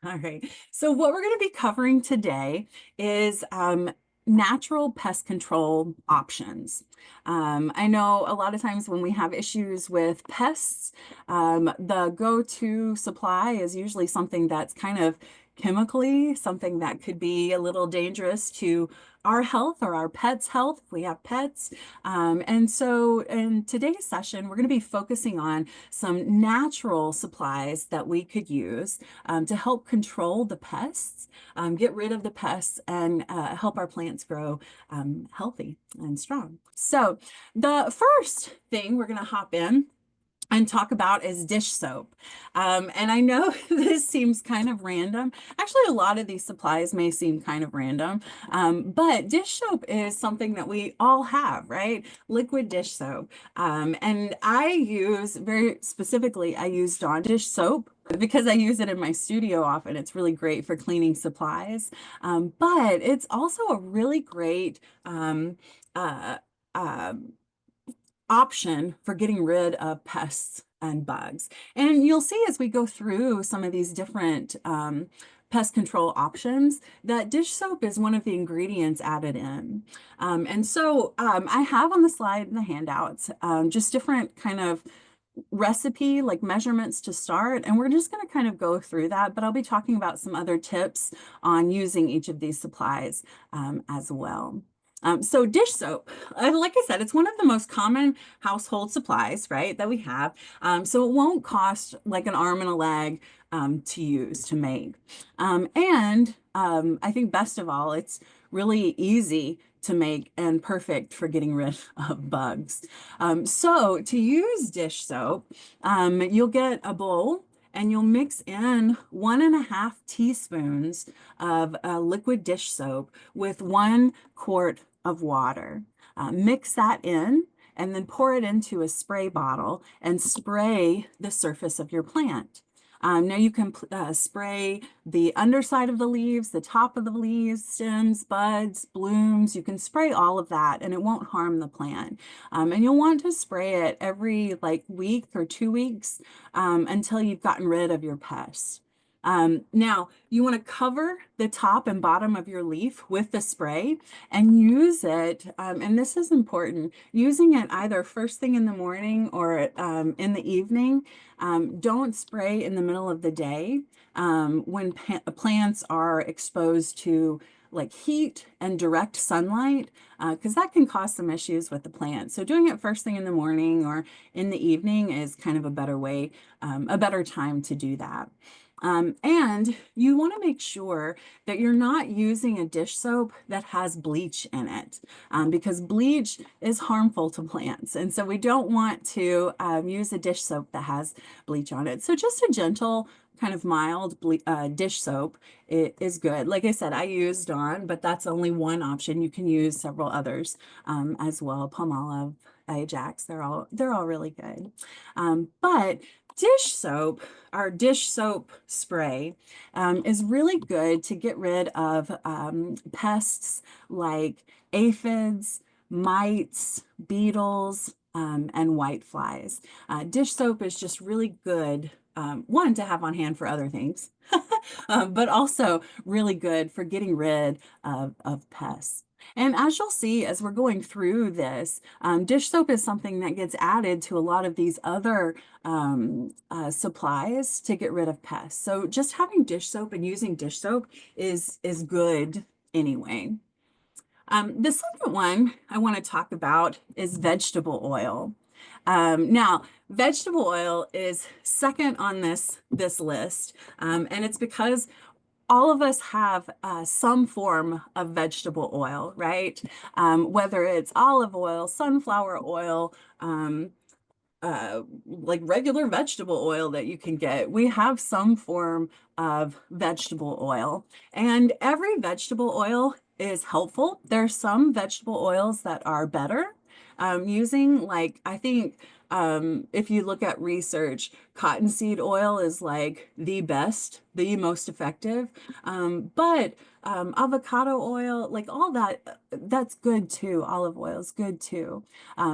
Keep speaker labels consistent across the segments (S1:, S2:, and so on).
S1: All right. So what we're going to be covering today is natural pest control options. I know a lot of times when we have issues with pests, the go-to supply is usually something that's kind of chemically, something that could be a little dangerous to our health or our pets' health if we have pets. And so in today's session, we're going to be focusing on some natural supplies that we could use to help control the pests, get rid of the pests, and help our plants grow healthy and strong. So the first thing we're going to hop in and talk about is dish soap. And I know this seems kind of random. Actually, a lot of these supplies may seem kind of random, but dish soap is something that we all have, right? Liquid dish soap. And I use, very specifically, I use Dawn dish soap because I use it in my studio often. It's really great for cleaning supplies. But it's also a really great uh, uh, option for getting rid of pests and bugs. And you'll see as we go through some of these different pest control options that dish soap is one of the ingredients added in. And so I have on the slide in the handouts just different kind of recipe like measurements to start, and we're just going to kind of go through that, but I'll be talking about some other tips on using each of these supplies as well. So dish soap, like I said, it's one of the most common household supplies, right, that we have. So it won't cost like an arm and a leg to use to make. And I think best of all, it's really easy to make and perfect for getting rid of bugs. So to use dish soap, you'll get a bowl and you'll mix in 1.5 teaspoons of liquid dish soap with 1 quart of water. Mix that in and then pour it into a spray bottle and spray the surface of your plant. Now you can spray the underside of the leaves, the top of the leaves, stems, buds, blooms. You can spray all of that and it won't harm the plant. And you'll want to spray it every like week or 2 weeks until you've gotten rid of your pests. Now, you want to cover the top and bottom of your leaf with the spray and use it, and this is important, using it either first thing in the morning or in the evening. Don't spray in the middle of the day when plants are exposed to like heat and direct sunlight, because that can cause some issues with the plant. So doing it first thing in the morning or in the evening is kind of a better way, a better time to do that. And you want to make sure that you're not using a dish soap that has bleach in it, because bleach is harmful to plants. And so we don't want to use a dish soap that has bleach on it. So just a gentle, kind of mild dish soap is good. Like I said, I use Dawn, but that's only one option. You can use several others as well. Palmolive, Ajax, they're all really good. But dish soap, our dish soap spray, is really good to get rid of pests like aphids, mites, beetles, and white flies. Dish soap is just really good, one, to have on hand for other things, but also really good for getting rid of pests. And as you'll see, as we're going through this, dish soap is something that gets added to a lot of these other supplies to get rid of pests. So just having dish soap and using dish soap is good anyway. The second one I want to talk about is vegetable oil. Now, vegetable oil is second on this list, and it's because all of us have some form of vegetable oil, right? Whether it's olive oil, sunflower oil, like regular vegetable oil that you can get. We have some form of vegetable oil, and every vegetable oil is helpful. There's some vegetable oils that are better. Using like, I think if you look at research, cottonseed oil is like the best, the most effective. But avocado oil, like all that, that's good too. Olive oil is good too.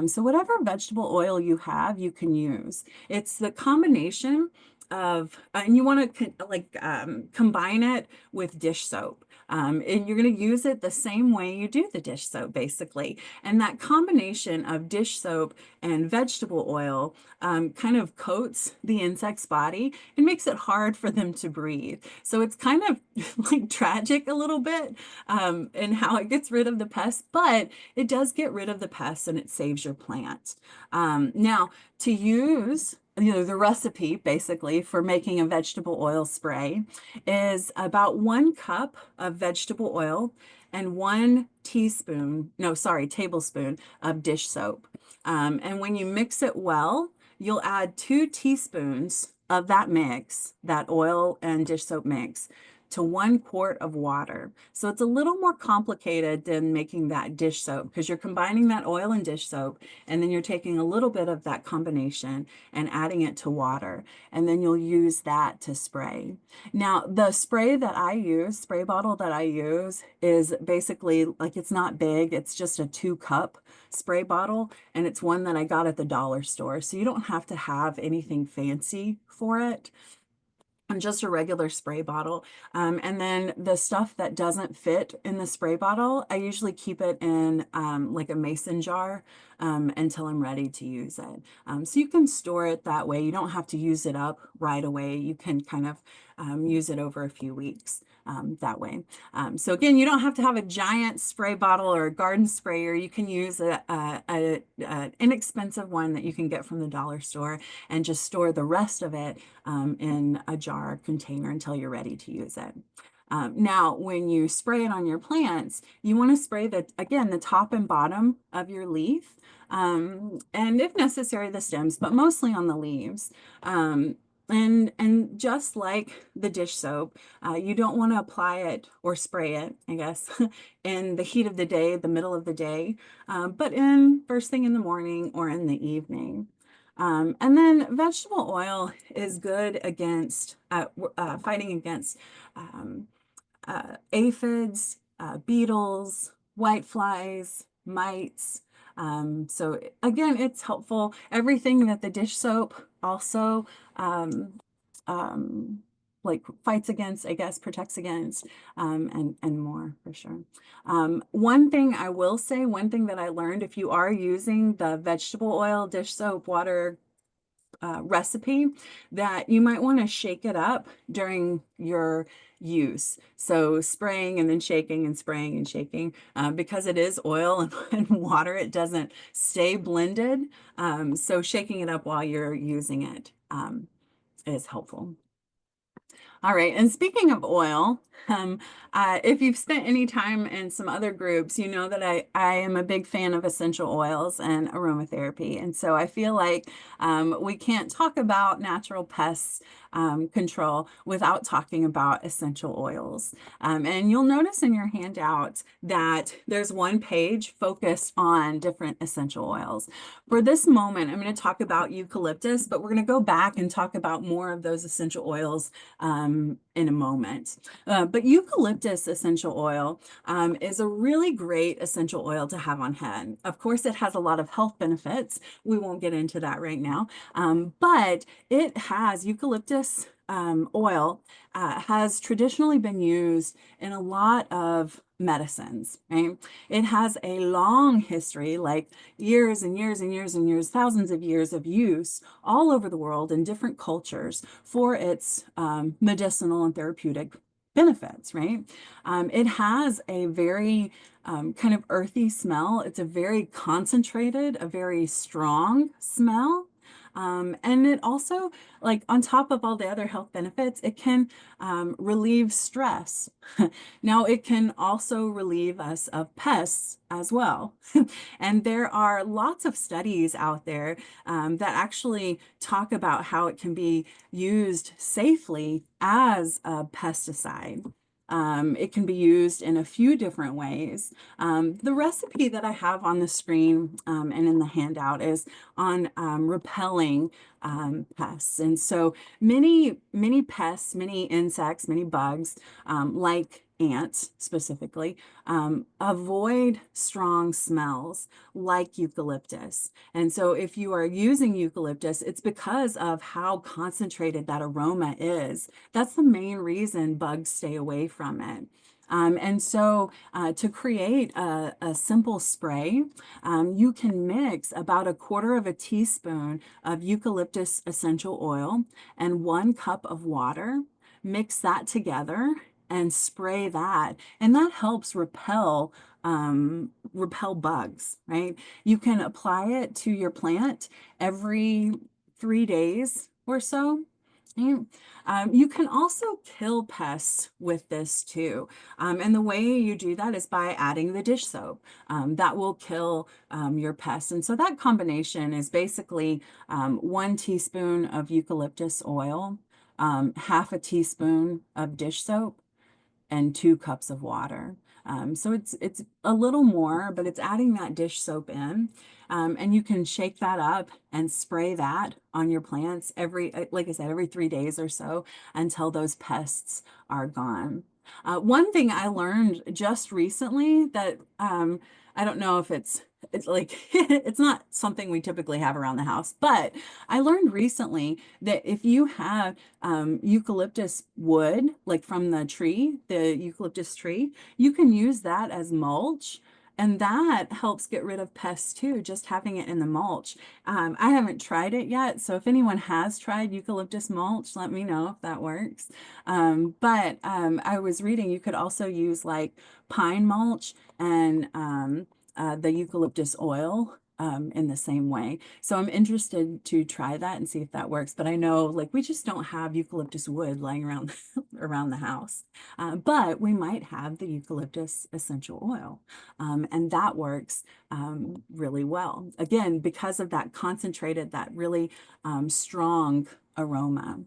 S1: So whatever vegetable oil you have, you can use. It's the combination and you want to combine it with dish soap. And you're going to use it the same way you do the dish soap, basically. And that combination of dish soap and vegetable oil kind of coats the insect's body and makes it hard for them to breathe. So it's kind of like tragic a little bit in how it gets rid of the pests, but it does get rid of the pests and it saves your plant. Now, to use the recipe basically for making a vegetable oil spray is about 1 cup of vegetable oil and 1 tablespoon of dish soap. And when you mix it well, you'll add 2 teaspoons of that mix, that oil and dish soap mix, to 1 quart of water. So it's a little more complicated than making that dish soap because you're combining that oil and dish soap, and then you're taking a little bit of that combination and adding it to water, and then you'll use that to spray. Now, the spray bottle that I use is basically like, it's not big, it's just a 2 cup spray bottle, and it's one that I got at the dollar store. So you don't have to have anything fancy for it. And just a regular spray bottle. And then the stuff that doesn't fit in the spray bottle, I usually keep it in like a mason jar until I'm ready to use it. So you can store it that way. You don't have to use it up right away. You can kind of use it over a few weeks that way. So again, you don't have to have a giant spray bottle or a garden sprayer. You can use an inexpensive one that you can get from the dollar store and just store the rest of it in a jar container until you're ready to use it. Now, when you spray it on your plants, you want to spray the top and bottom of your leaf, and if necessary, the stems, but mostly on the leaves. And just like the dish soap, you don't want to apply it or spray it, I guess, in the heat of the day, the middle of the day, but in first thing in the morning or in the evening. And then vegetable oil is good against fighting against aphids, beetles, whiteflies, mites. So again, it's helpful. Everything that the dish soap also like fights against, I guess, protects against, and more for sure. One thing I will say, one thing that I learned, if you are using the vegetable oil, dish soap, water recipe, that you might want to shake it up during your use. So spraying and then shaking and spraying and shaking, because it is oil and water, it doesn't stay blended. So shaking it up while you're using it is helpful. All right, and speaking of oil, if you've spent any time in some other groups, you know that I am a big fan of essential oils and aromatherapy. And so I feel like we can't talk about natural pest control without talking about essential oils. And you'll notice in your handout that there's one page focused on different essential oils. For this moment, I'm going to talk about eucalyptus, but we're going to go back and talk about more of those essential oils in a moment. But eucalyptus essential oil is a really great essential oil to have on hand. Of course, it has a lot of health benefits. We won't get into that right now, but it has eucalyptus oil has traditionally been used in a lot of medicines, right? It has a long history, like years and years and years and years, thousands of years of use all over the world in different cultures for its medicinal and therapeutic benefits, right? It has a very kind of earthy smell. It's a very concentrated, a very strong smell. And it also, like on top of all the other health benefits, it can relieve stress. Now, it can also relieve us of pests as well. And there are lots of studies out there that actually talk about how it can be used safely as a pesticide. It can be used in a few different ways. The recipe that I have on the screen and in the handout is on repelling pests. And so many pests, many insects, many bugs, like ants specifically, avoid strong smells like eucalyptus. And so if you are using eucalyptus, it's because of how concentrated that aroma is. That's the main reason bugs stay away from it. And so to create a simple spray, you can mix about 1/4 teaspoon of eucalyptus essential oil and 1 cup of water. Mix that together and spray that, and that helps repel bugs, right? You can apply it to your plant every 3 days or so. You can also kill pests with this too. And the way you do that is by adding the dish soap. That will kill your pests. And so that combination is basically 1 teaspoon of eucalyptus oil, 1/2 teaspoon of dish soap, and 2 cups of water. So it's a little more, but it's adding that dish soap in. And you can shake that up and spray that on your plants like I said, every 3 days or so until those pests are gone. One thing I learned just recently that I don't know if it's like it's not something we typically have around the house, but I learned recently that if you have eucalyptus wood, like from the tree, the eucalyptus tree, you can use that as mulch. And that helps get rid of pests too, just having it in the mulch. I haven't tried it yet, so if anyone has tried eucalyptus mulch, let me know if that works. But I was reading you could also use like pine mulch and the eucalyptus oil in the same way. So I'm interested to try that and see if that works. But I know like we just don't have eucalyptus wood lying around around the house. But we might have the eucalyptus essential oil. And that works really well. Again, because of that concentrated, that really strong aroma.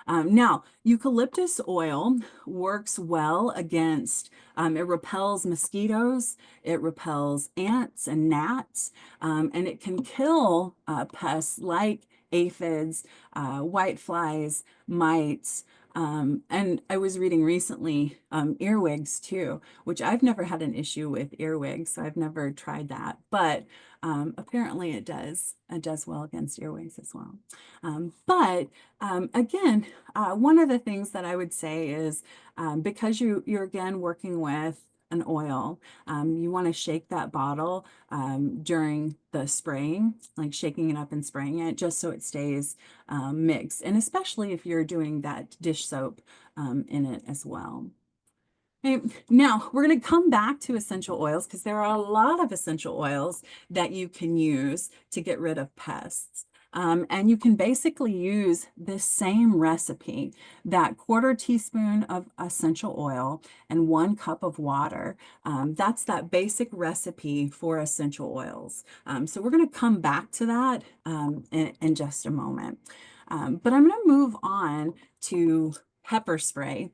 S1: Now, eucalyptus oil works well against, it repels mosquitoes, it repels ants and gnats, and it can kill pests like aphids, white flies, mites, and I was reading recently earwigs too, which I've never had an issue with earwigs, so I've never tried that, but apparently it does. It does well against earwigs as well. But again, one of the things that I would say is because you're again working with an oil, you want to shake that bottle during the spraying, like shaking it up and spraying it just so it stays mixed. And especially if you're doing that dish soap in it as well. Okay, now we're going to come back to essential oils because there are a lot of essential oils that you can use to get rid of pests. And you can basically use this same recipe, that 1/4 teaspoon of essential oil and 1 cup of water. That's that basic recipe for essential oils. So we're going to come back to that in just a moment. But I'm going to move on to pepper spray.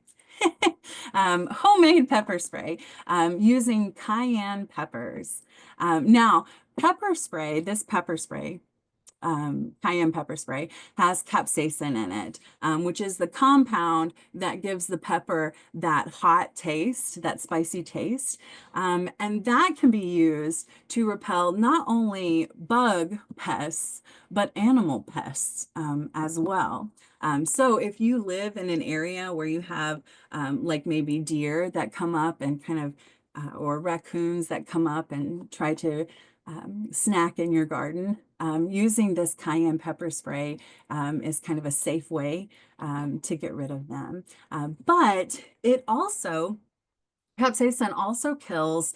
S1: Homemade pepper spray using cayenne peppers. Now, this pepper spray, cayenne pepper spray, has capsaicin in it, which is the compound that gives the pepper that hot taste, that spicy taste. And that can be used to repel not only bug pests, but animal pests as well. So if you live in an area where you have like maybe deer that come up and kind of, or raccoons that come up and try to snack in your garden, using this cayenne pepper spray is kind of a safe way to get rid of them. But it also capsaicin also kills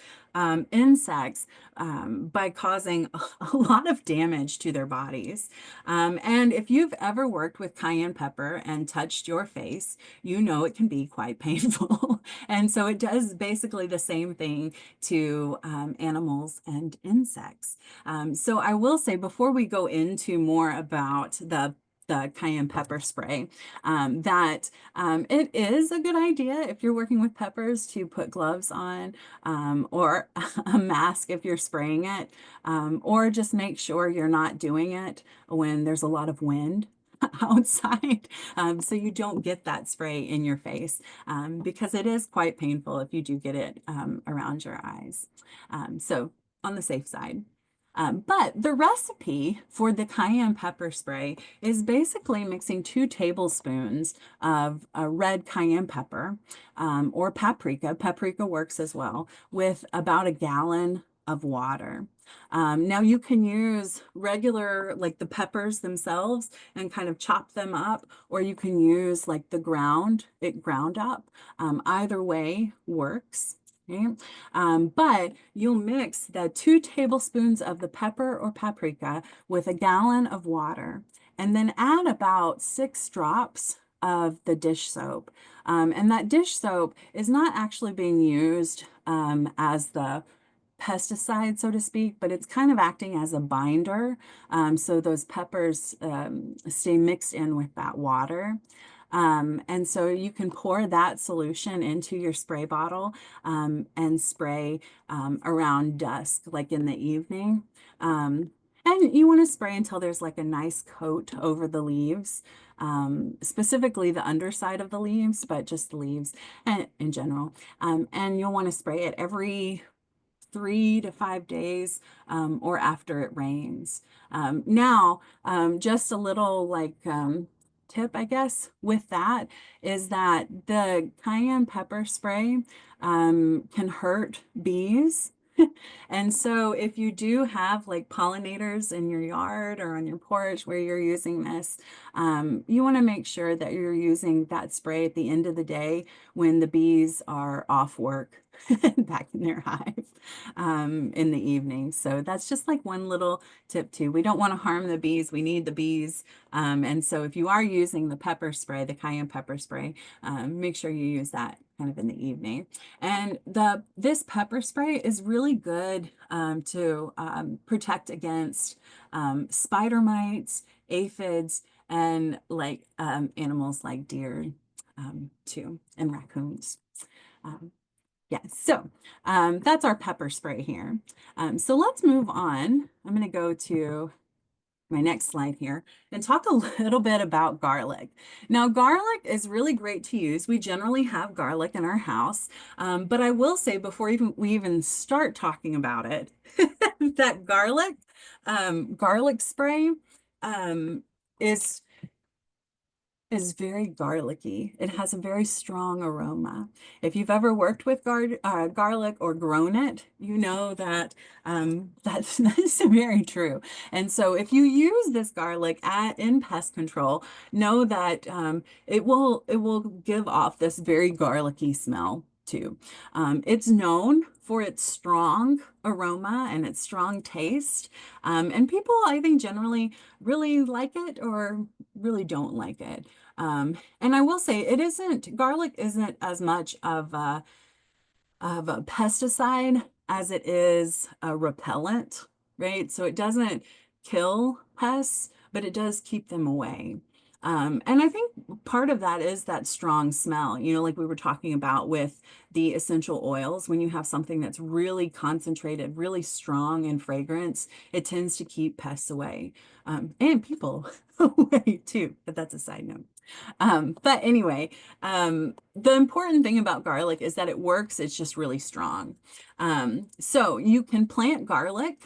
S1: insects by causing a lot of damage to their bodies. And if you've ever worked with cayenne pepper and touched your face, you know it can be quite painful. And so it does basically the same thing to animals and insects. So I will say before we go into more about the cayenne pepper spray, that it is a good idea if you're working with peppers to put gloves on or a mask if you're spraying it, or just make sure you're not doing it when there's a lot of wind. outside, so you don't get that spray in your face, because it is quite painful if you do get it around your eyes. So on the safe side. But the recipe for the cayenne pepper spray is basically mixing 2 tablespoons of red cayenne pepper, or paprika. Paprika works as well, with about a gallon of water. Now you can use regular, like the peppers themselves, and kind of chop them up, or you can use like it ground up. Either way works. Okay. But you'll mix the 2 tablespoons of the pepper or paprika with a gallon of water, and then add about 6 drops of the dish soap. And that dish soap is not actually being used as the pesticide, so to speak, but it's kind of acting as a binder. So those peppers stay mixed in with that water. And so you can pour that solution into your spray bottle and spray around dusk, like in the evening. And you want to spray until there's like a nice coat over the leaves, specifically the underside of the leaves, but just the leaves and in general. And you'll want to spray it every 3 to 5 days, or after it rains. Now, just a little like tip, I guess, with that is that the cayenne pepper spray can hurt bees. And so if you do have like pollinators in your yard or on your porch where you're using this, you want to make sure that you're using that spray at the end of the day when the bees are off work back in their hive in the evening. So that's just like one little tip too. We don't want to harm the bees. We need the bees. And so if you are using the pepper spray, the cayenne pepper spray, make sure you use that kind of in the evening. And this pepper spray is really good to protect against spider mites, aphids, and like animals like deer too, and raccoons. Um, Yes, so that's our pepper spray here. So let's move on. I'm going to go to my next slide here and talk a little bit about garlic. Now, garlic is really great to use. We generally have garlic in our house, but I will say before we even start talking about it, that garlic spray is very garlicky. It has a very strong aroma. If you've ever worked with garlic or grown it, you know that that's very true. And so if you use this garlic in pest control, know that it will give off this very garlicky smell too. It's known for its strong aroma and its strong taste. And people, I think, generally really like it or really don't like it. And I will say garlic isn't as much of a pesticide as it is a repellent, right? So it doesn't kill pests, but it does keep them away. And I think part of that is that strong smell, like we were talking about with the essential oils. When you have something that's really concentrated, really strong in fragrance, it tends to keep pests away, and people away too, but that's a side note. But anyway, the important thing about garlic is that it works. It's just really strong. So you can plant garlic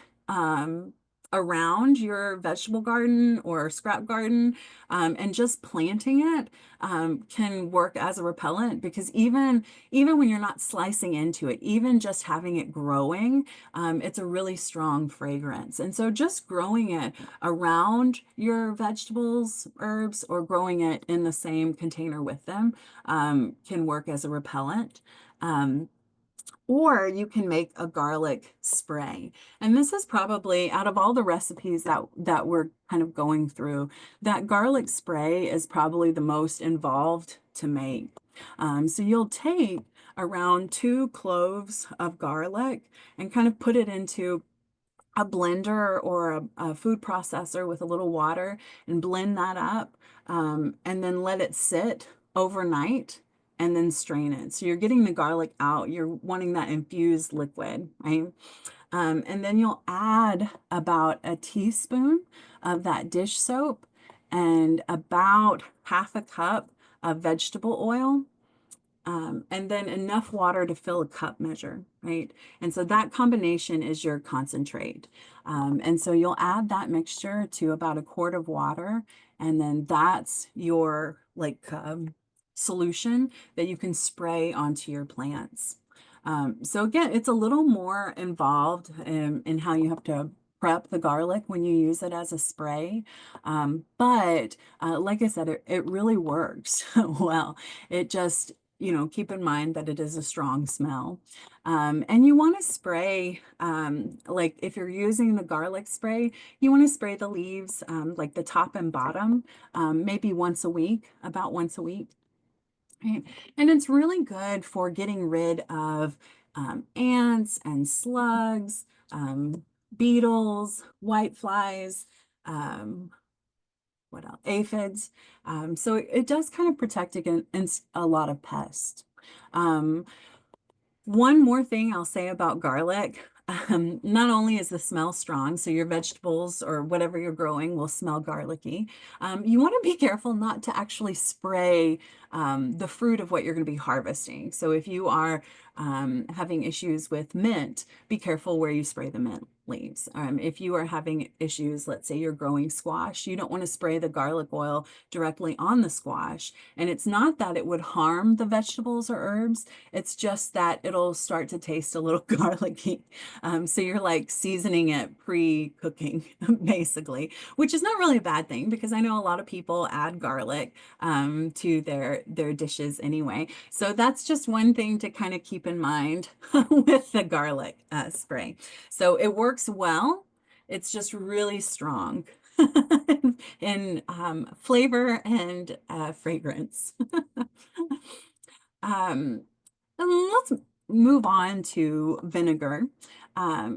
S1: around your vegetable garden or scrap garden, and just planting it can work as a repellent, because even when you're not slicing into it, even just having it growing, it's a really strong fragrance. And so just growing it around your vegetables, herbs, or growing it in the same container with them can work as a repellent. Or you can make a garlic spray. And this is probably, out of all the recipes that we're kind of going through, that garlic spray is probably the most involved to make. So you'll take around 2 cloves of garlic and kind of put it into a blender or a food processor with a little water and blend that up, and then let it sit overnight and then strain it. So you're getting the garlic out. You're wanting that infused liquid, right? And then you'll add about a teaspoon of that dish soap and about half a cup of vegetable oil, and then enough water to fill a cup measure, right? And so that combination is your concentrate. And so you'll add that mixture to about a quart of water, and then that's your like solution that you can spray onto your plants. So again, it's a little more involved in how you have to prep the garlic when you use it as a spray. But like I said, it really works well. It just, keep in mind that it is a strong smell. And you want to spray, like if you're using the garlic spray, you want to spray the leaves, like the top and bottom, maybe once a week, about once a week. Right. And it's really good for getting rid of ants and slugs, beetles, whiteflies, um, what else? Aphids. So it does kind of protect against a lot of pests. Um, One more thing I'll say about garlic. Not only is the smell strong, so your vegetables or whatever you're growing will smell garlicky, you want to be careful not to actually spray the fruit of what you're going to be harvesting. So if you are having issues with mint, be careful where you spray the mint leaves. If you are having issues, let's say you're growing squash, you don't want to spray the garlic oil directly on the squash. And it's not that it would harm the vegetables or herbs, it's just that it'll start to taste a little garlicky. So you're like seasoning it pre-cooking, basically, which is not really a bad thing because I know a lot of people add garlic to their dishes anyway. So that's just one thing to kind of keep in mind with the garlic spray. So it works well. It's just really strong in flavor and fragrance. Um, and let's move on to vinegar.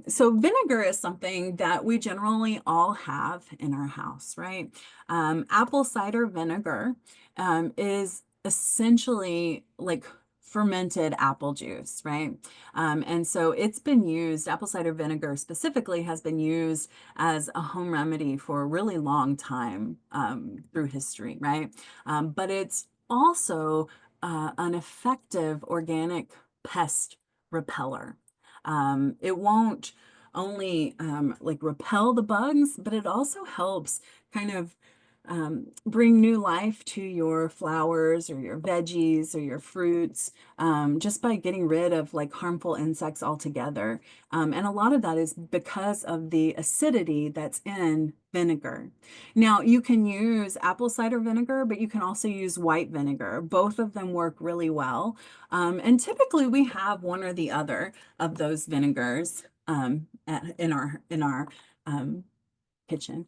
S1: So vinegar is something that we generally all have in our house, right? Apple cider vinegar is essentially like fermented apple juice, right? And so it's been used, apple cider vinegar specifically has been used as a home remedy for a really long time through history, right? But it's also an effective organic pest repeller. It won't only like repel the bugs, but it also helps kind of bring new life to your flowers or your veggies or your fruits just by getting rid of like harmful insects altogether. And a lot of that is because of the acidity that's in vinegar. Now, you can use apple cider vinegar, but you can also use white vinegar. Both of them work really well. And typically we have one or the other of those vinegars in our kitchen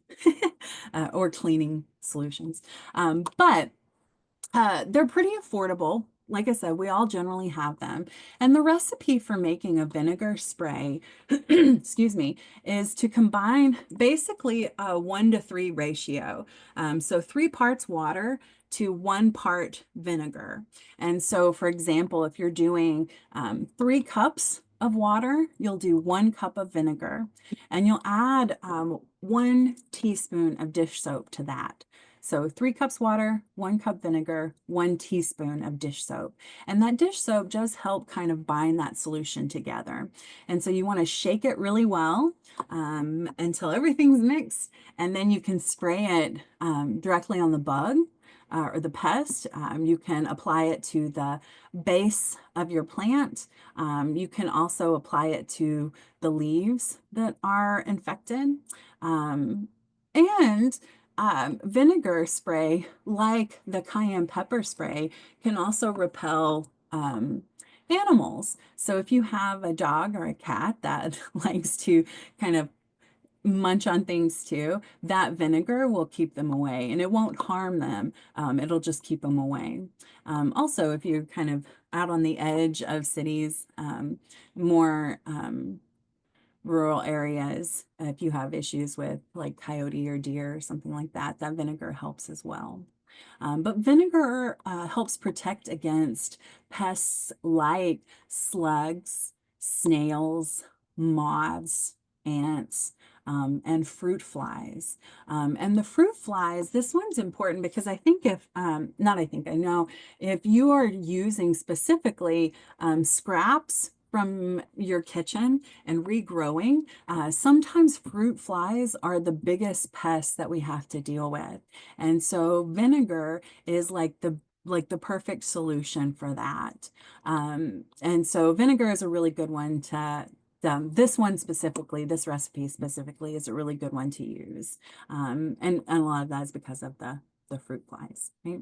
S1: or cleaning solutions. But they're pretty affordable. Like I said, we all generally have them. And the recipe for making a vinegar spray, excuse me, is to combine basically a 1-to-3 ratio. So 3 parts water to 1 part vinegar. And so, for example, if you're doing 3 cups of water, you'll do 1 cup of vinegar, and you'll add 1 teaspoon of dish soap to that. So 3 cups water, 1 cup vinegar, 1 teaspoon of dish soap. And that dish soap does help kind of bind that solution together. And so you want to shake it really well until everything's mixed. And then you can spray it directly on the bug or the pest. You can apply it to the base of your plant. You can also apply it to the leaves that are infected. And vinegar spray, like the cayenne pepper spray, can also repel animals. So if you have a dog or a cat that likes to kind of munch on things too, that vinegar will keep them away and it won't harm them. It'll just keep them away. Also, if you're kind of out on the edge of cities, more rural areas, if you have issues with like coyote or deer or something like that, that vinegar helps as well. But vinegar helps protect against pests like slugs, snails, moths, ants, and fruit flies. And the fruit flies, this one's important because I think if, not I think, I know, if you are using specifically scraps from your kitchen and regrowing, sometimes fruit flies are the biggest pests that we have to deal with. And so vinegar is like the perfect solution for that. And so vinegar is a really good one to, this one specifically, this recipe specifically is a really good one to use. And a lot of that is because of the fruit flies, right?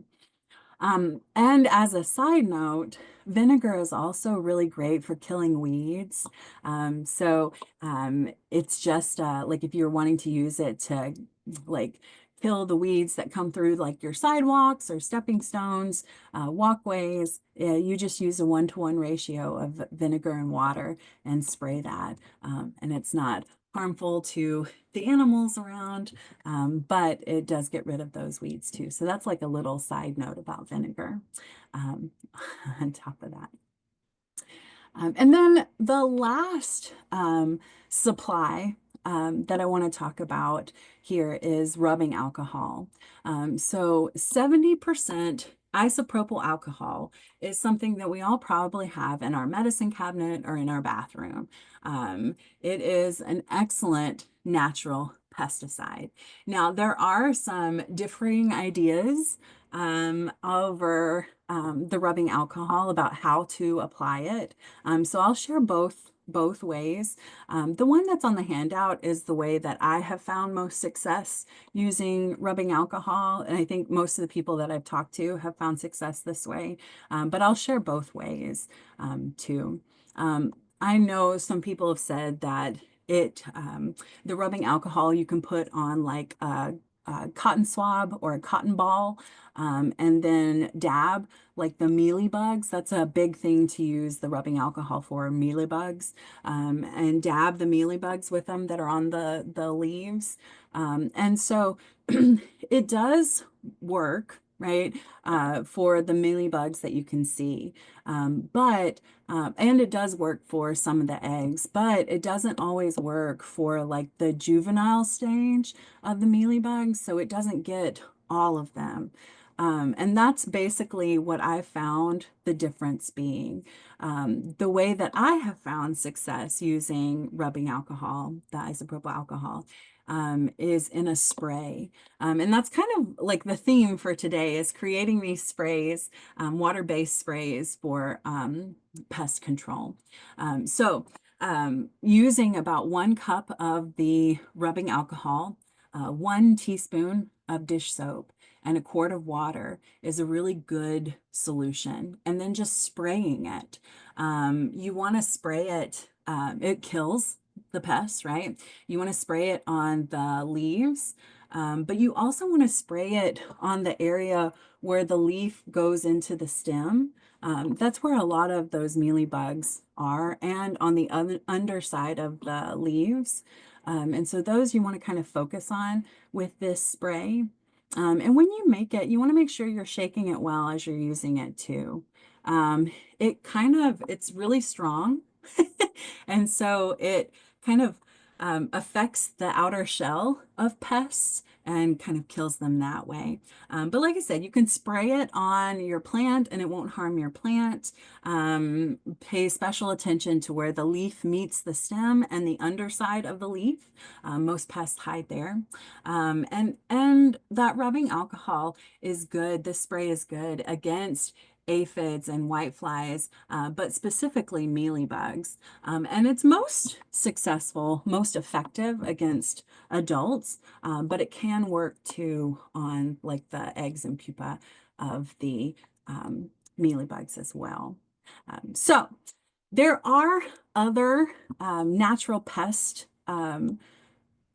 S1: And as a side note, vinegar is also really great for killing weeds. It's just like if you're wanting to use it to like kill the weeds that come through like your sidewalks or stepping stones, walkways, you just use a 1-to-1 ratio of vinegar and water and spray that. And it's not harmful to the animals around, but it does get rid of those weeds too. So that's like a little side note about vinegar on top of that. And then the last supply that I want to talk about here is rubbing alcohol. So 70% isopropyl alcohol is something that we all probably have in our medicine cabinet or in our bathroom. It is an excellent natural pesticide. Now, there are some differing ideas over the rubbing alcohol about how to apply it. So I'll share both ways. The one that's on the handout is the way that I have found most success using rubbing alcohol. And I think most of the people that I've talked to have found success this way. But I'll share both ways too. I know some people have said that the rubbing alcohol you can put on like a cotton swab or a cotton ball, and then dab like the mealy bugs. That's a big thing to use the rubbing alcohol for, mealy bugs, and dab the mealy bugs with them that are on the leaves. And so it does work, right, for the mealy bugs that you can see. And it does work for some of the eggs, but it doesn't always work for like the juvenile stage of the mealybugs, so it doesn't get all of them. And that's basically what I found the difference being. The way that I have found success using rubbing alcohol, the isopropyl alcohol, is in a spray. And that's kind of like the theme for today is creating these sprays, water-based sprays for pest control. Using about 1 cup of the rubbing alcohol, 1 teaspoon of dish soap, and a quart of water is a really good solution. And then just spraying it. You want to spray it, it kills the pests, right? You want to spray it on the leaves, but you also want to spray it on the area where the leaf goes into the stem. That's where a lot of those mealy bugs are, and on the underside of the leaves. And so those you want to kind of focus on with this spray. And when you make it, you want to make sure you're shaking it well as you're using it too. It's really strong. And so it kind of affects the outer shell of pests and kind of kills them that way. But like I said, you can spray it on your plant and it won't harm your plant. Pay special attention to where the leaf meets the stem and the underside of the leaf. Most pests hide there. And that rubbing alcohol is good. This spray is good against aphids and whiteflies, but specifically mealybugs. And it's most successful, most effective against adults, but it can work too on like the eggs and pupa of the mealybugs as well. So there are other natural pest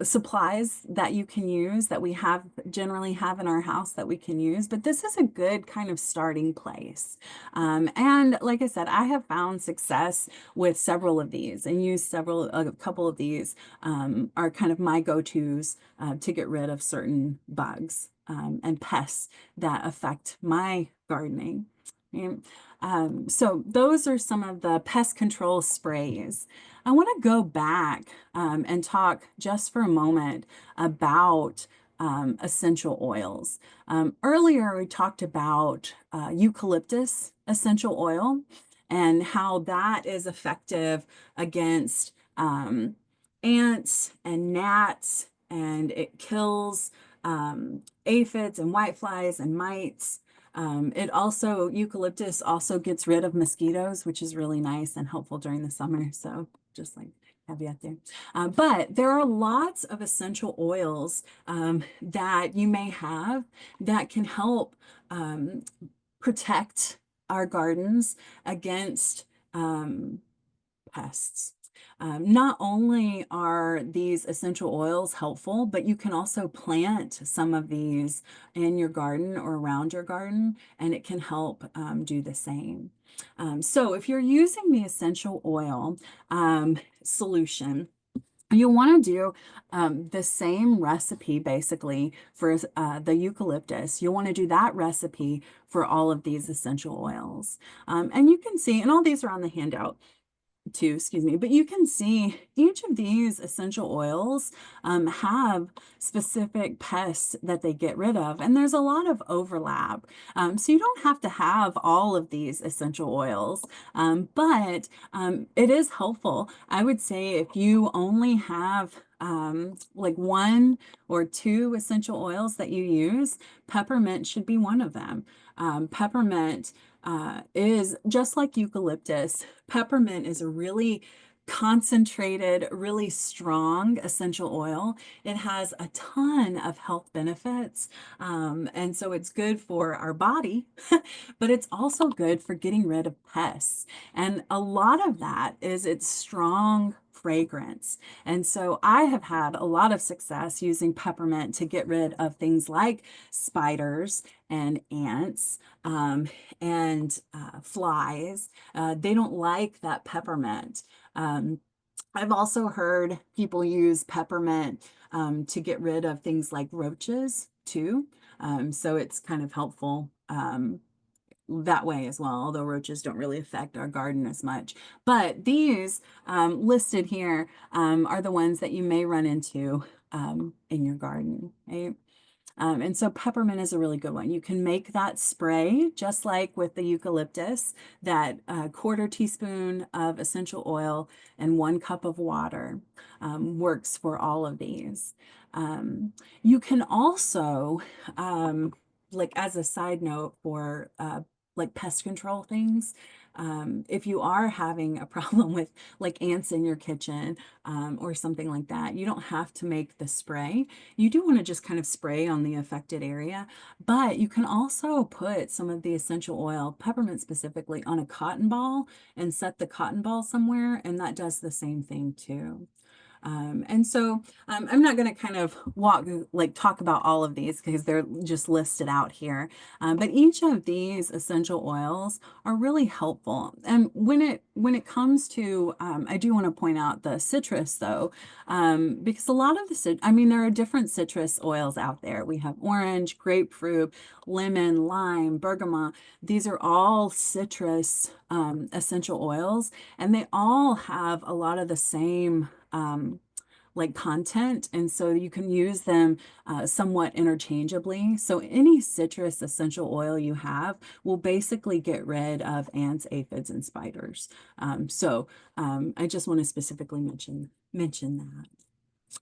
S1: supplies that you can use that we generally have in our house that we can use, but this is a good kind of starting place. And like I said, I have found success with several of these and used a couple of these are kind of my go-tos to get rid of certain bugs and pests that affect my gardening. So those are some of the pest control sprays. I want to go back and talk just for a moment about essential oils. Earlier, we talked about eucalyptus essential oil and how that is effective against ants and gnats, and it kills aphids and whiteflies and mites. Eucalyptus also gets rid of mosquitoes, which is really nice and helpful during the summer. So just like caveat there. But there are lots of essential oils that you may have that can help protect our gardens against pests. Not only are these essential oils helpful, but you can also plant some of these in your garden or around your garden, and it can help do the same. So if you're using the essential oil solution, you'll want to do the same recipe basically for the eucalyptus. You'll want to do that recipe for all of these essential oils. And you can see, and all these are on the handout too, excuse me, but you can see each of these essential oils have specific pests that they get rid of, and there's a lot of overlap. So you don't have to have all of these essential oils, but it is helpful. I would say if you only have like one or two essential oils that you use, peppermint should be one of them. Peppermint is just like eucalyptus. Peppermint is a really concentrated, really strong essential oil. It has a ton of health benefits. And so it's good for our body, but it's also good for getting rid of pests. And a lot of that is its strong fragrance. And so I have had a lot of success using peppermint to get rid of things like spiders and ants and flies. They don't like that peppermint. I've also heard people use peppermint to get rid of things like roaches too. So it's kind of helpful that way as well, although roaches don't really affect our garden as much. But these listed here are the ones that you may run into in your garden, right? And so peppermint is a really good one. You can make that spray just like with the eucalyptus, that quarter teaspoon of essential oil and 1 cup of water works for all of these. You can also, like as a side note for like pest control things, if you are having a problem with like ants in your kitchen or something like that, you don't have to make the spray. You do want to just kind of spray on the affected area, but you can also put some of the essential oil, peppermint specifically, on a cotton ball and set the cotton ball somewhere, and that does the same thing too. And so I'm not going to kind of talk about all of these because they're just listed out here. But each of these essential oils are really helpful. And when it comes to, I do want to point out the citrus though, because a lot of there are different citrus oils out there. We have orange, grapefruit, lemon, lime, bergamot. These are all citrus essential oils, and they all have a lot of the same like content, and so you can use them somewhat interchangeably. So any citrus essential oil you have will basically get rid of ants, aphids, and spiders. I just want to specifically mention that.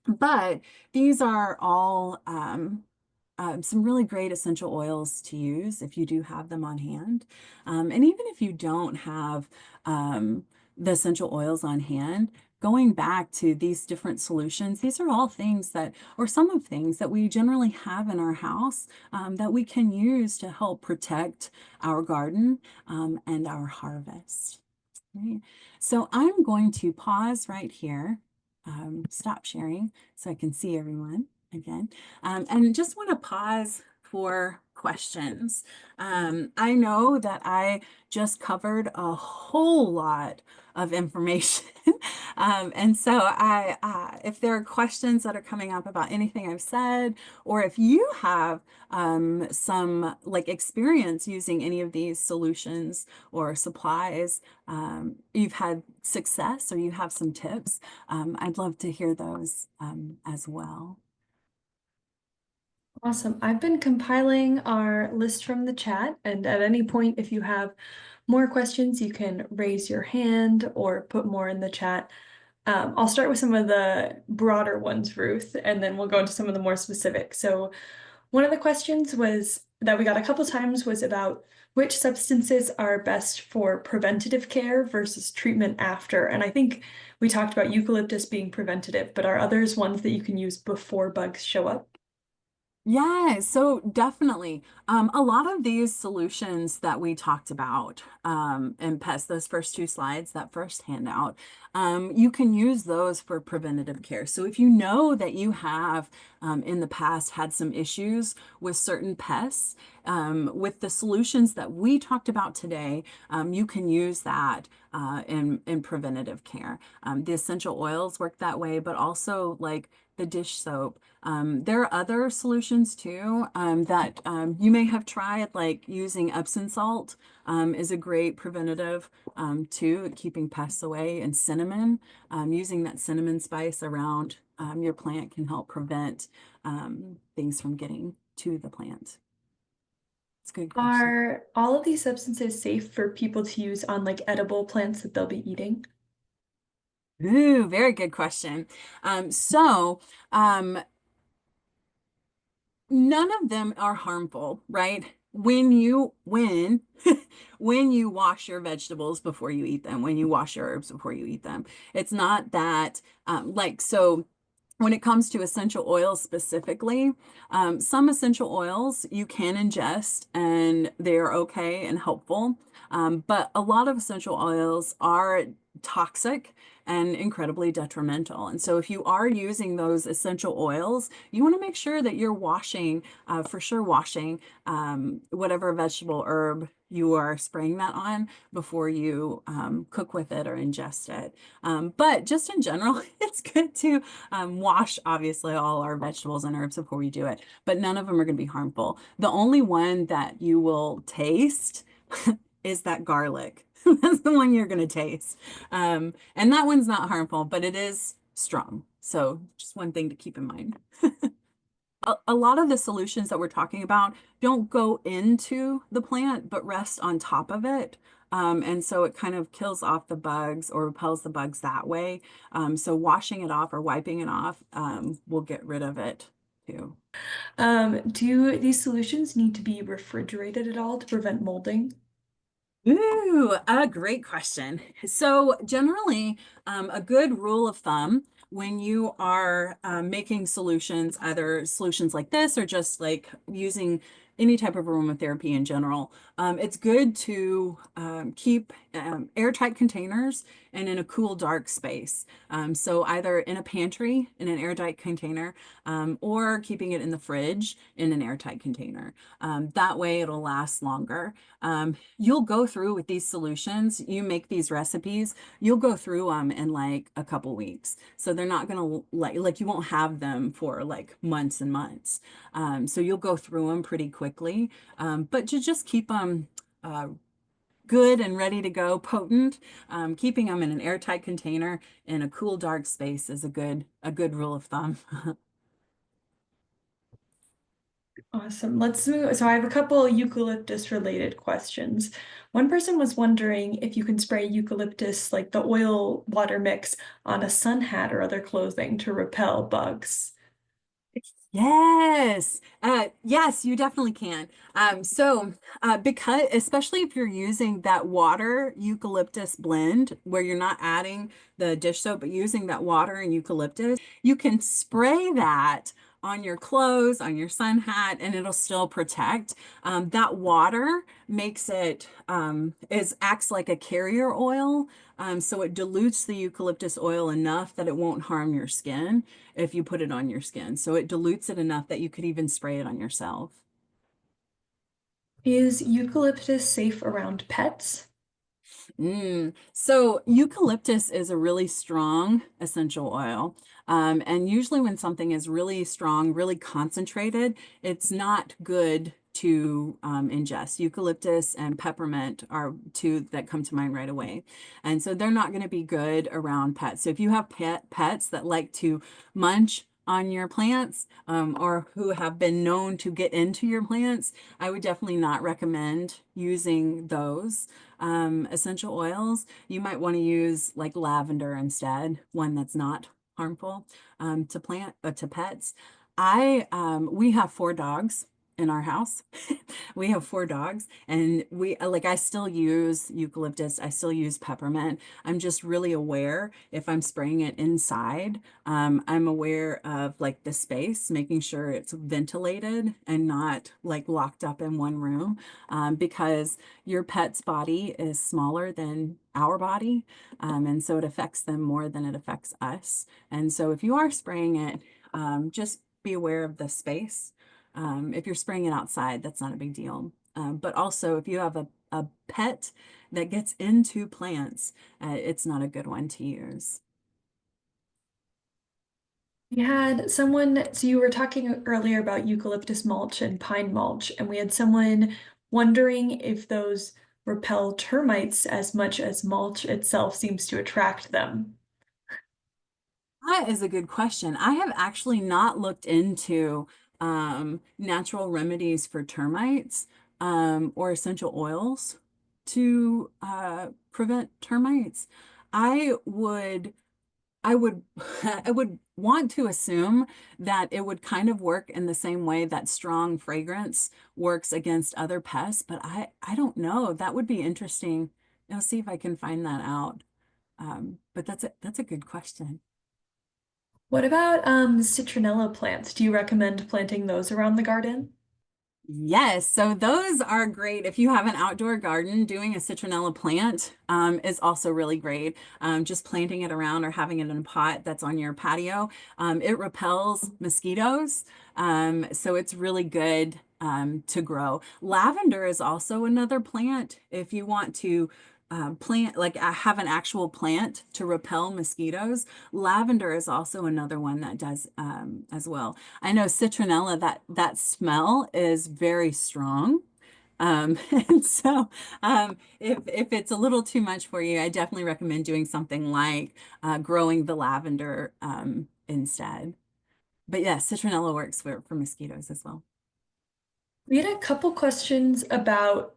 S1: But these are all some really great essential oils to use if you do have them on hand. And even if you don't have the essential oils on hand, going back to these different solutions, these are all things that, or some of things that we generally have in our house that we can use to help protect our garden and our harvest. Right? So I'm going to pause right here, stop sharing so I can see everyone again, and just want to pause for questions. I know that I just covered a whole lot of information, And so if there are questions that are coming up about anything I've said, or if you have some like experience using any of these solutions or supplies, you've had success or you have some tips, I'd love to hear those as well.
S2: Awesome. I've been compiling our list from the chat, and at any point, if you have more questions, you can raise your hand or put more in the chat. I'll start with some of the broader ones, Ruth, and then we'll go into some of the more specific. So one of the questions was that we got a couple times was about which substances are best for preventative care versus treatment after. And I think we talked about eucalyptus being preventative, but are others ones that you can use before bugs show up?
S1: Yeah, so definitely. A lot of these solutions that we talked about in PEST, those first two slides, that first handout, you can use those for preventative care. So if you know that you have in the past had some issues with certain pests, with the solutions that we talked about today, you can use that in preventative care. The essential oils work that way, but also like the dish soap. There are other solutions too that you may have tried, like using Epsom salt is a great preventative too, keeping pests away, and cinnamon. Using that cinnamon spice around your plant can help prevent things from getting to the plant. It's a good question.
S2: Are all of these substances safe for people to use on like edible plants that they'll be eating?
S1: Ooh, very good question. So none of them are harmful, right? When you wash your vegetables before you eat them, when you wash your herbs before you eat them, it's not that like so when it comes to essential oils specifically, some essential oils you can ingest and they're okay and helpful. But a lot of essential oils are toxic and incredibly detrimental. And so if you are using those essential oils, you want to make sure that you're washing, for sure washing whatever vegetable herb you are spraying that on before you cook with it or ingest it. But just in general, it's good to wash obviously all our vegetables and herbs before we do it, but none of them are going to be harmful. The only one that you will taste is that garlic. That's the one you're going to taste. And that one's not harmful, but it is strong. So just one thing to keep in mind. A lot of the solutions that we're talking about don't go into the plant, but rest on top of it. And so it kind of kills off the bugs or repels the bugs that way. So washing it off or wiping it off will get rid of it too.
S2: Do these solutions need to be refrigerated at all to prevent molding?
S1: Ooh, a great question. So generally, a good rule of thumb when you are making solutions, either solutions like this or just like using any type of aromatherapy in general, it's good to keep airtight containers and in a cool, dark space. So either in a pantry in an airtight container, or keeping it in the fridge in an airtight container. That way it'll last longer. You'll go through with these solutions, you make these recipes, you'll go through them in like a couple weeks. So they're not going to like you won't have them for like months and months. So you'll go through them pretty quickly. But to just keep them good and ready to go, potent, keeping them in an airtight container in a cool, dark space is a good rule of thumb.
S2: Awesome. Let's move. So I have a couple eucalyptus related questions. One person was wondering if you can spray eucalyptus, like the oil water mix, on a sun hat or other clothing to repel bugs.
S1: Yes. Yes, you definitely can. Because especially if you're using that water eucalyptus blend where you're not adding the dish soap, but using that water and eucalyptus, you can spray that on your clothes, on your sun hat, and it'll still protect. That water makes it is acts like a carrier oil. So it dilutes the eucalyptus oil enough that it won't harm your skin if you put it on your skin. So it dilutes it enough that you could even spray it on yourself.
S2: Is eucalyptus safe around pets?
S1: So eucalyptus is a really strong essential oil. And usually when something is really strong, really concentrated, it's not good to ingest. Eucalyptus and peppermint are two that come to mind right away. And so they're not going to be good around pets. So if you have pets that like to munch on your plants, or who have been known to get into your plants, I would definitely not recommend using those essential oils. You might want to use like lavender instead, one that's not harmful to pets. We have 4 dogs in our house. We have 4 dogs, and I still use eucalyptus. I still use peppermint. I'm just really aware if I'm spraying it inside. I'm aware of like the space, making sure it's ventilated and not like locked up in one room, because your pet's body is smaller than our body, and so it affects them more than it affects us. And so if you are spraying it, just be aware of the space. If you're spraying it outside, that's not a big deal. But also, if you have a pet that gets into plants, it's not a good one to use.
S2: We had someone, so you were talking earlier about eucalyptus mulch and pine mulch, and we had someone wondering if those repel termites as much as mulch itself seems to attract them.
S1: That is a good question. I have actually not looked into natural remedies for termites, or essential oils to prevent termites. I would I would I would want to assume that it would kind of work in the same way that strong fragrance works against other pests, but I don't know. That would be interesting. I'll see if I can find that out. But that's a good question.
S2: What about citronella plants? Do you recommend planting those around the garden?
S1: Yes, so those are great. If you have an outdoor garden, doing a citronella plant is also really great. Just planting it around or having it in a pot that's on your patio. It repels mosquitoes, so it's really good to grow. Lavender is also another plant if you want to plant, like have an actual plant to repel mosquitoes. Lavender is also another one that does as well. I know citronella, that smell is very strong. And so if it's a little too much for you, I definitely recommend doing something like growing the lavender instead. But yeah, citronella works for mosquitoes as well.
S2: We had a couple questions about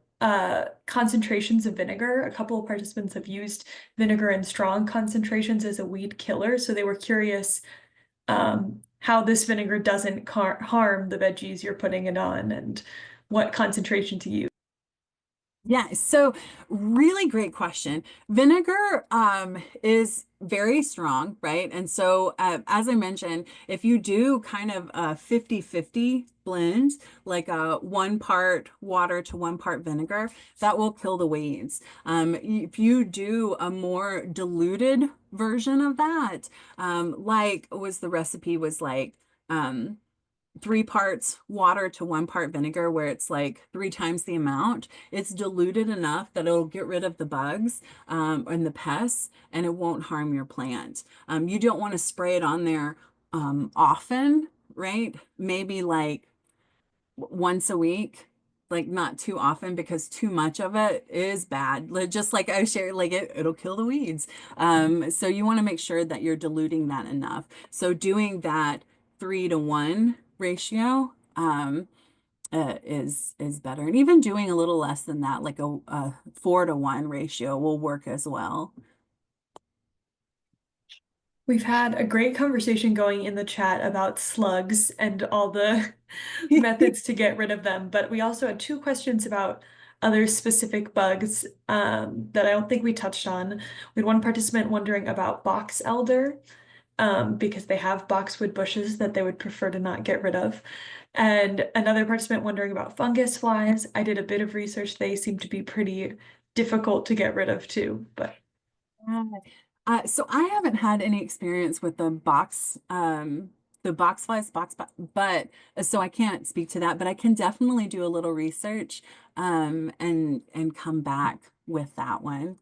S2: concentrations of vinegar. A couple of participants have used vinegar in strong concentrations as a weed killer, so they were curious how this vinegar doesn't harm the veggies you're putting it on and what concentration to use.
S1: Yeah, so really great question. Vinegar is very strong, right? And so as I mentioned, if you do kind of a 50-50 blend, like a 1 part water to 1 part vinegar, that will kill the weeds. If you do a more diluted version of that, like was the recipe was like 3 parts water to 1 part vinegar, where it's like 3 times the amount. It's diluted enough that it'll get rid of the bugs and the pests, and it won't harm your plant. You don't want to spray it on there often, right? Maybe like once a week, like not too often, because too much of it is bad. Just like I shared, like it'll kill the weeds. So you want to make sure that you're diluting that enough. So doing that 3-to-1 ratio is better. And even doing a little less than that, like a 4-to-1 ratio will work as well.
S2: We've had a great conversation going in the chat about slugs and all the methods to get rid of them, but we also had two questions about other specific bugs that I don't think we touched on. We had one participant wondering about box elder because they have boxwood bushes that they would prefer to not get rid of. And another participant wondering about fungus flies. I did a bit of research. They seem to be pretty difficult to get rid of too, but
S1: Yeah. So I haven't had any experience with the box flies, but so I can't speak to that, but I can definitely do a little research, and come back with that one.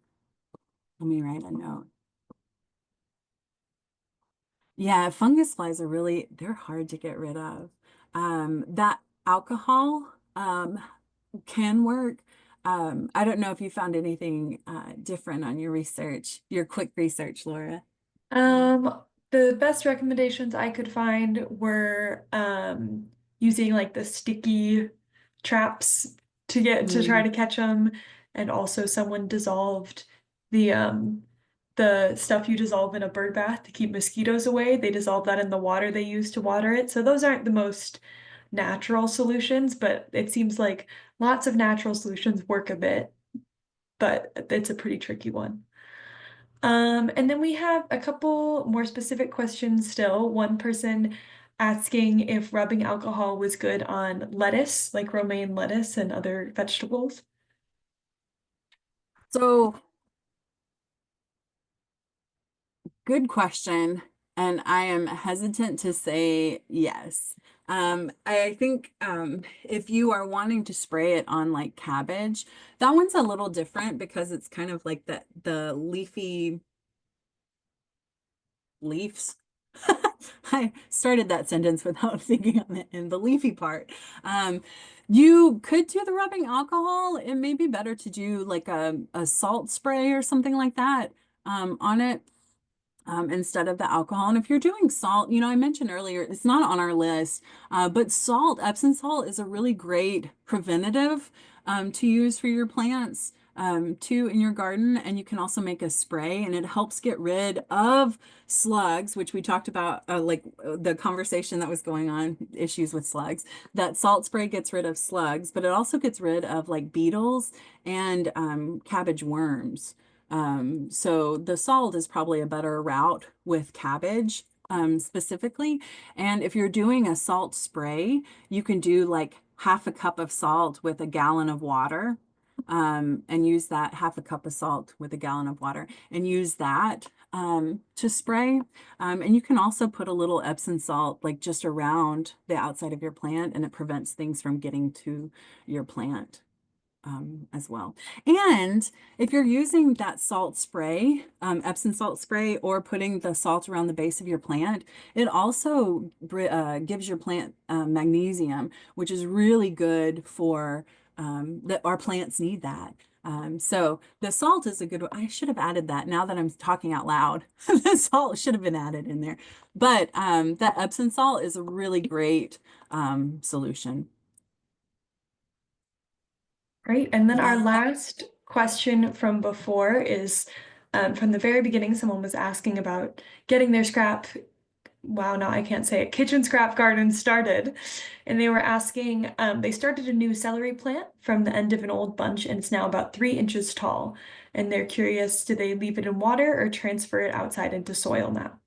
S1: Let me write a note. Yeah, fungus flies are really, they're hard to get rid of. That alcohol can work. I don't know if you found anything different on your research, your quick research, Laura.
S2: The best recommendations I could find were using like the sticky traps to try
S1: Mm.
S2: to catch them, and also someone dissolved the stuff you dissolve in a bird bath to keep mosquitoes away. They dissolve that in the water they use to water it. So those aren't the most natural solutions, but it seems like lots of natural solutions work a bit, but it's a pretty tricky one. And then we have a couple more specific questions still. One person asking if rubbing alcohol was good on lettuce, like romaine lettuce and other vegetables.
S1: So, good question. And I am hesitant to say yes. I think if you are wanting to spray it on like cabbage, that one's a little different because it's kind of like the leafy leaves. I started that sentence without thinking of it in the leafy part. Um, you could do the rubbing alcohol. It may be better to do like a salt spray or something like that on it instead of the alcohol. And if you're doing salt, you know, I mentioned earlier, it's not on our list, but salt, Epsom salt is a really great preventative to use for your plants. Too in your garden, and you can also make a spray, and it helps get rid of slugs, which we talked about, the conversation that was going on, issues with slugs. That salt spray gets rid of slugs, but it also gets rid of like beetles and cabbage worms. So the salt is probably a better route with cabbage specifically. And if you're doing a salt spray, you can do like half a cup of salt with a gallon of water. And use that half a cup of salt with a gallon of water and use that to spray. And you can also put a little Epsom salt like just around the outside of your plant, and it prevents things from getting to your plant as well. And if you're using that salt spray, Epsom salt spray, or putting the salt around the base of your plant, it also gives your plant magnesium, which is really good for that our plants need that. So the salt is a good one. I should have added that now that I'm talking out loud. The salt should have been added in there. But that Epsom salt is a really great solution.
S2: Great. And then our
S1: Yeah.
S2: last question from before is from the very beginning, someone was asking about getting their scrap, wow, now I can't say it, kitchen scrap garden started. And they were asking, they started a new celery plant from the end of an old bunch, and it's now about 3 inches tall. And they're curious, do they leave it in water or transfer it outside into soil now?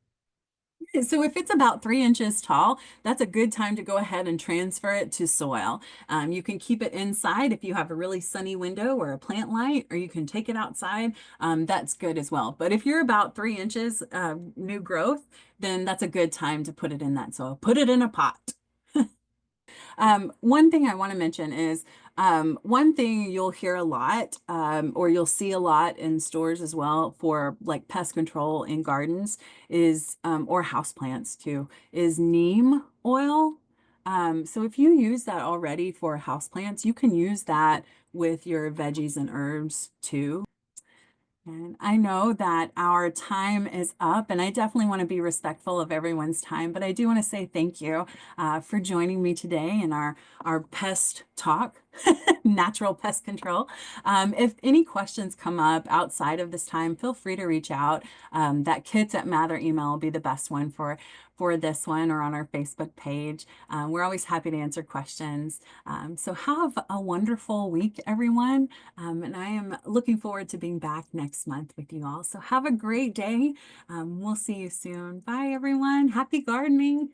S1: So if it's about 3 inches tall, that's a good time to go ahead and transfer it to soil. You can keep it inside if you have a really sunny window or a plant light, or you can take it outside. That's good as well. But if you're about 3 inches new growth, then that's a good time to put it in that soil. Put it in a pot. One thing I want to mention is one thing you'll hear a lot, or you'll see a lot in stores as well for like pest control in gardens is, or house plants too, is neem oil. So if you use that already for house plants, you can use that with your veggies and herbs too. And I know that our time is up, and I definitely want to be respectful of everyone's time, but I do want to say thank you for joining me today in our pest talk, natural pest control. If any questions come up outside of this time, feel free to reach out. That kits at Mather email will be the best one for this one, or on our Facebook page. We're always happy to answer questions. So have a wonderful week, everyone. And I am looking forward to being back next month with you all. So have a great day. We'll see you soon. Bye, everyone. Happy gardening.